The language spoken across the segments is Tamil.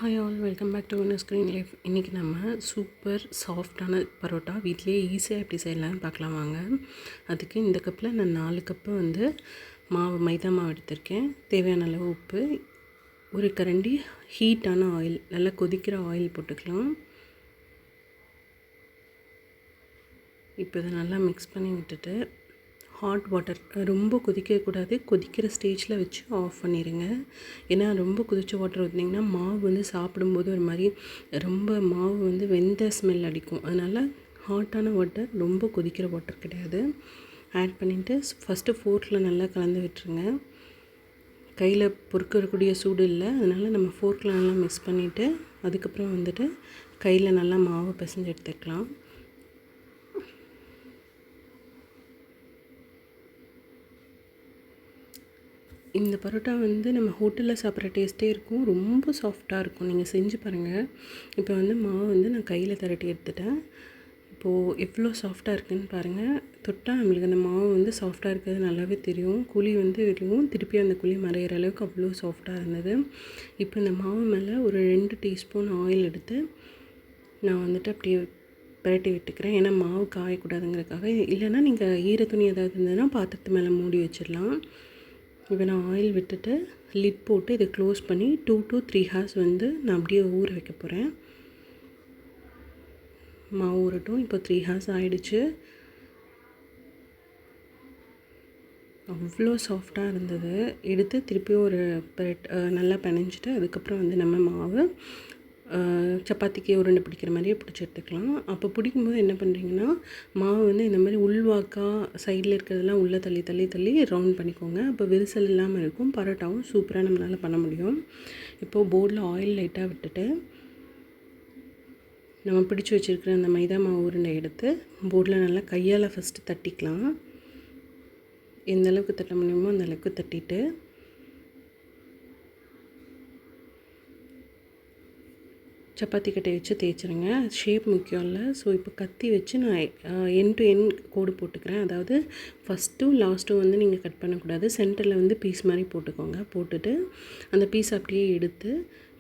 Hi all, welcome back to screen life. இன்றைக்கி நம்ம சூப்பர் சாஃப்டான பரோட்டா வீட்டிலேயே ஈஸியாக எப்படி செய்யலாம்னு பார்க்கலாம் வாங்க. அதுக்கு இந்த கப்பில் நான் 4 கப்பு மைதா மாவு எடுத்திருக்கேன். தேவையான அளவு உப்பு, ஒரு கரண்டி ஹீட்டான ஆயில், நல்லா கொதிக்கிற ஆயில் போட்டுக்கலாம். இப்போ இதை நல்லா மிக்ஸ் பண்ணி விட்டுட்டு ஹாட் வாட்டர், ரொம்ப கொதிக்கக்கூடாது, கொதிக்கிற ஸ்டேஜில் வச்சு ஆஃப் பண்ணிடுங்க. ஏன்னா ரொம்ப கொதித்த வாட்டர் ஊற்றினீங்கன்னா மாவு சாப்பிடும்போது ஒரு மாதிரி ரொம்ப மாவு வெந்த ஸ்மெல் அடிக்கும். அதனால் ஹாட்டான வாட்டர், ரொம்ப கொதிக்கிற வாட்டர் கிடையாது, ஆட் பண்ணிவிட்டு ஃபஸ்ட்டு ஃபோர்க்கில் நல்லா கலந்து விட்டுருங்க. கையில் பொறுக்கக்கூடிய சூடு இல்லை, அதனால் நம்ம ஃபோர்க்கில் நல்லா மிக்ஸ் பண்ணிவிட்டு அதுக்கப்புறம் கையில் நல்லா மாவு பிசைஞ்சு எடுத்துக்கலாம். இந்த பரோட்டா நம்ம ஹோட்டலில் சாப்பிட்ற டேஸ்ட்டே இருக்கும், ரொம்ப சாஃப்டாக இருக்கும். நீங்கள் செஞ்சு பாருங்கள். இப்போ மாவு நான் கையில் திரட்டி எடுத்துட்டேன். இப்போது எவ்வளோ சாஃப்டாக இருக்குதுன்னு பாருங்கள். தொட்டால் நம்மளுக்கு அந்த மாவு சாஃப்டாக இருக்கிறது நல்லாவே தெரியும். குழி விழுவும், திருப்பி அந்த குழி மறையிற அளவுக்கு அவ்வளோ சாஃப்டாக இருந்தது. இப்போ இந்த மாவு மேலே ஒரு 2 டீஸ்பூன் ஆயில் எடுத்து நான் அப்படியே பிரட்டி விட்டுக்கிறேன். ஏன்னா மாவு காயக்கூடாதுங்கிறதுக்காக. இல்லைன்னா நீங்கள் ஈர துணி ஏதாவது இருந்ததுன்னா பாத்திரத்து மேலே மூடி வச்சிடலாம். இப்போ நான் ஆயில் விட்டுட்டு லிட் போட்டு இதை க்ளோஸ் பண்ணி 2 to 3 ஹார்ஸ் நான் அப்படியே ஊற வைக்க போகிறேன். மாவு ஊறட்டும். இப்போ 3 ஹார்ஸ் ஆகிடுச்சு. அவ்வளோ சாஃப்டாக இருந்தது. எடுத்து திருப்பி ஒரு நல்லா பிணைஞ்சிட்டு அதுக்கப்புறம் நம்ம மாவு சப்பாத்திக்கு உருண்டை பிடிக்கிற மாதிரியே பிடிச்சி எடுத்துக்கலாம். அப்போ பிடிக்கும்போது என்ன பண்ணுறீங்கன்னா, மாவு இந்த மாதிரி உள்வாக்காக சைடில் இருக்கிறதெல்லாம் உள்ளே தள்ளி தள்ளி தள்ளி ரவுண்ட் பண்ணிக்கோங்க. அப்போ விரிசல் இல்லாமல் இருக்கும். பரோட்டாவும் சூப்பராக நம்மளால் பண்ண முடியும். இப்போது போர்டில் ஆயில் லைட்டாக விட்டுட்டு நம்ம பிடிச்சி வச்சுருக்கிற அந்த மைதா மாவு உருண்டை எடுத்து போர்டில் நல்லா கையால் ஃபஸ்ட்டு தட்டிக்கலாம். எந்த அளவுக்கு தட்ட முடியுமோ அந்த அளவுக்கு தட்டிட்டு சப்பாத்தி கட்டை வச்சு தேய்ச்சிருங்க. ஷேப் முக்கியம் இல்லை. ஸோ இப்போ கத்தி வச்சு நான் எண்ட் டு எண்ட் கோடு போட்டுக்கிறேன். அதாவது ஃபஸ்ட்டும் லாஸ்ட்டும் நீங்கள் கட் பண்ணக்கூடாது. சென்டரில் பீஸ் மாதிரி போட்டுக்கோங்க. போட்டுட்டு அந்த பீஸ் அப்படியே எடுத்து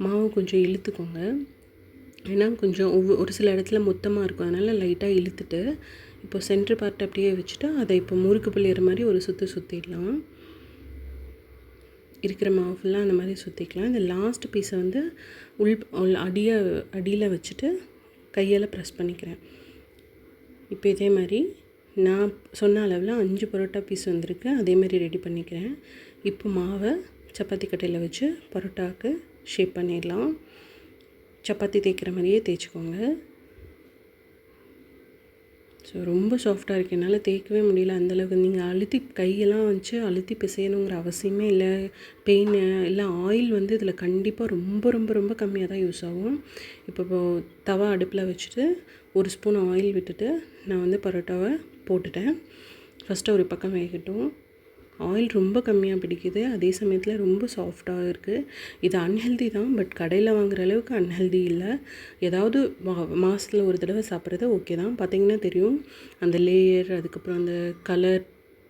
மாவு கொஞ்சம் இழுத்துக்கோங்க. ஏன்னா கொஞ்சம் ஒரு சில இடத்துல மொத்தமாக இருக்கும், அதனால் லைட்டாக இழுத்துட்டு இப்போ சென்டர் பார்ட் அப்படியே வச்சுட்டு அதை இப்போ முறுக்கு பிள்ளைகிற மாதிரி ஒரு சுற்றிடலாம். இருக்கிற மாவு ஃபுல்லாக அந்த மாதிரி சுற்றிக்கலாம். இந்த லாஸ்ட் பீஸை அடியில் வச்சுட்டு கையால் ப்ரெஸ் பண்ணிக்கிறேன். இப்போ இதே மாதிரி நான் சொன்ன அளவில் 5 பரோட்டா பீஸ் வந்திருக்கு. அதே மாதிரி ரெடி பண்ணிக்கிறேன். இப்போ மாவை சப்பாத்தி கட்டையில் வச்சு பரோட்டாவுக்கு ஷேப் பண்ணிடலாம். சப்பாத்தி தேய்க்கிற மாதிரியே தேய்ச்சிக்கோங்க. ஸோ ரொம்ப சாஃப்டாக இருக்குது, என்னால் தேய்க்கவே முடியல அந்தளவுக்கு. நீங்கள் அழுத்தி கையெல்லாம் வச்சு அழுத்தி பிசையணுங்கிற அவசியமே இல்லை. பெயின் இல்லை, ஆயில் இதில் கண்டிப்பாக ரொம்ப ரொம்ப ரொம்ப கம்மியாக தான் யூஸ் ஆகும். இப்போ தவா அடுப்பில் வச்சுட்டு 1 ஸ்பூன் ஆயில் விட்டுட்டு நான் பரோட்டாவை போட்டுட்டேன். ஃபஸ்ட்டு ஒரு பக்கம் வேகட்டும். ஆயில் ரொம்ப கம்மியாக பிடிக்குது, அதே சமயத்தில் ரொம்ப சாஃப்டாக இருக்குது. இது அன்ஹெல்தி தான், பட் கடையில் வாங்குகிற அளவுக்கு அன்ஹெல்தி இல்லை. ஏதாவது மாதத்தில் ஒரு தடவை சாப்பிட்றது ஓகே தான். பார்த்திங்கன்னா தெரியும், அந்த லேயர், அதுக்கப்புறம் அந்த கலர்,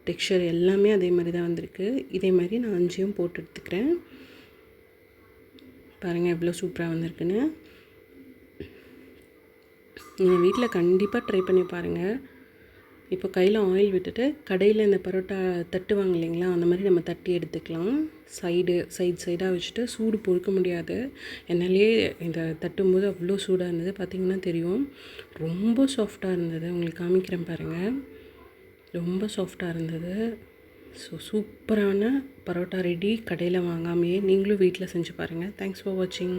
டெக்ஸ்சர் எல்லாமே அதே மாதிரி தான் வந்திருக்கு. இதே மாதிரி நான் 5 போட்டு எடுத்துக்கிறேன். பாருங்கள் எவ்வளோ சூப்பராக வந்திருக்குன்னு. நீங்கள் வீட்டில் கண்டிப்பாக ட்ரை பண்ணி பாருங்கள். இப்போ கையில் ஆயில் விட்டுட்டு கடையில் இந்த பரோட்டா தட்டுவாங்க இல்லைங்களா, அந்த மாதிரி நம்ம தட்டி எடுத்துக்கலாம். சைடாக வச்சுட்டு சூடு பொறுக்க முடியாது. என்னாலே இந்த தட்டும்போது அவ்வளோ சூடாக இருந்தது. பார்த்திங்கன்னா தெரியும், ரொம்ப சாஃப்டாக இருந்தது. உங்களுக்கு காமிக்கிறேன் பாருங்கள், ரொம்ப சாஃப்டாக இருந்தது. ஸோ சூப்பரான பரோட்டா ரெடி. கடையில் வாங்காமையே நீங்களும் வீட்டில் செஞ்சு பாருங்கள். தேங்க்ஸ் ஃபார் வாட்சிங்.